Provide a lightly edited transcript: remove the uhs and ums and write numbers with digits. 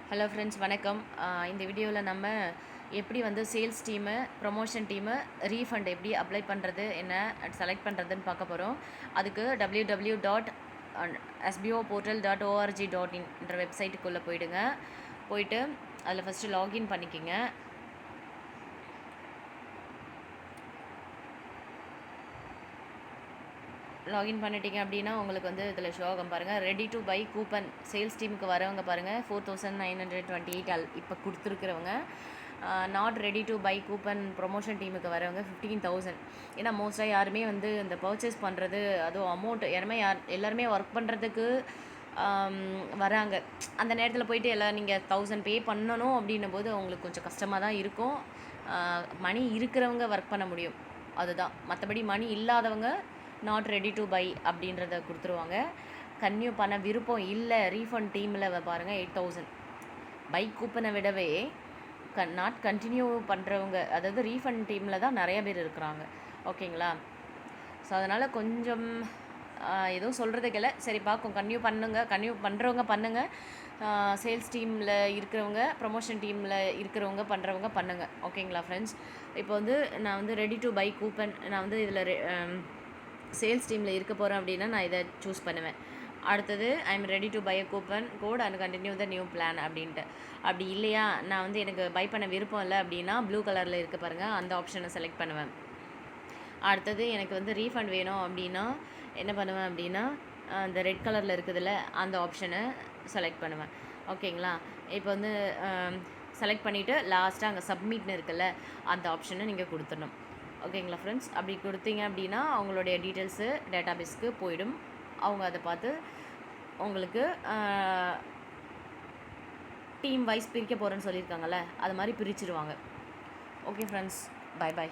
Hello friends வணக்கம். இந்த வீடியோவில் நம்ம எப்படி வந்து sales team, promotion team, refund எப்படி அப்ளை பண்ணுறது, என்ன செலக்ட் பண்ணுறதுன்னு பார்க்க போகிறோம். அதுக்கு www.sboportal.org.in என்ற வெப்சைட்டுக்குள்ளே போயிடுங்க. போயிட்டு அதில் ஃபஸ்ட்டு லாகின் பண்ணிக்கிங்க. லாகின் பண்ணிட்டீங்க அப்படின்னா உங்களுக்கு வந்து இதில் ஷோ ஆகும் பாருங்கள். Ready to buy coupon sales டீமுக்கு வரவங்க பாருங்கள் 4928 இப்போ கொடுத்துருக்குறவங்க. Not ready to buy coupon promotion டீமுக்கு வரவங்க 15,000. ஏன்னா மோஸ்ட்டாக யாருமே வந்து இந்த பர்ச்சேஸ் பண்ணுறது அதுவும் அமௌண்ட் எல்லாருமே ஒர்க் பண்ணுறதுக்கு வராங்க. அந்த நேரத்தில் போயிட்டு எல்லாம் நீங்கள் 1000 பே பண்ணணும் அப்படின்னும் போது அவங்களுக்கு கொஞ்சம் கஷ்டமாக தான் இருக்கும். மணி இருக்கிறவங்க ஒர்க் பண்ண முடியும், அதுதான். மற்றபடி மணி இல்லாதவங்க நாட் ரெடி டு பை அப்படின்றத கொடுத்துருவாங்க. கன்டினியூ பண்ண விருப்பம் இல்லை ரீஃபண்ட் டீமில் பாருங்கள் 8000. பை கூப்பனை விடவே நாட் கண்டினியூ பண்ணுறவங்க, அதாவது ரீஃபண்ட் டீமில் தான் நிறைய பேர் இருக்கிறாங்க. ஓகேங்களா? ஸோ அதனால் கொஞ்சம் எதுவும் சொல்கிறதுக்கு இல்லை. சரி பார்க்கும், கன்டினியூ பண்ணுறவங்க பண்ணுங்கள். சேல்ஸ் டீமில் இருக்கிறவங்க, ப்ரொமோஷன் டீமில் இருக்கிறவங்க பண்ணுங்கள். ஓகேங்களா ஃப்ரெண்ட்ஸ்? இப்போ வந்து நான் வந்து ரெடி டு பை கூப்பன், நான் வந்து இதில் சேல்ஸ் டீமில் இருக்க போகிறேன் அப்படின்னா நான் இதை சூஸ் பண்ணுவேன். அடுத்தது I am ready to buy a coupon code and continue the new plan அப்படின்ட்டு. அப்படி இல்லையா, நான் வந்து எனக்கு பை பண்ண விருப்பம் இல்லை அப்படின்னா ப்ளூ கலரில் இருக்க பாருங்கள், அந்த ஆப்ஷனை செலக்ட் பண்ணுவேன். அடுத்தது எனக்கு வந்து ரீஃபண்ட் வேணும் அப்படின்னா என்ன பண்ணுவேன் அப்படின்னா அந்த ரெட் கலரில் இருக்குதுல்ல அந்த ஆப்ஷனை செலக்ட் பண்ணுவேன். ஓகேங்களா? இப்போ வந்து செலக்ட் பண்ணிவிட்டு லாஸ்ட்டாக அங்கே சப்மிட்னு இருக்குல்ல அந்த ஆப்ஷனை நீங்கள் கொடுத்துடணும். ஓகேங்களா ஃப்ரெண்ட்ஸ்? அப்படி கொடுத்தீங்க அப்படின்னா அவங்களுடைய டீட்டெயில்ஸு டேட்டாபேஸ்க்கு போயிடும். அவங்க அதை பார்த்து உங்களுக்கு டீம் வைஸ் பிரிக்க போகிறேன்னு சொல்லியிருக்காங்கல்ல, அது மாதிரி பிரிச்சுருவாங்க. Okay friends, by.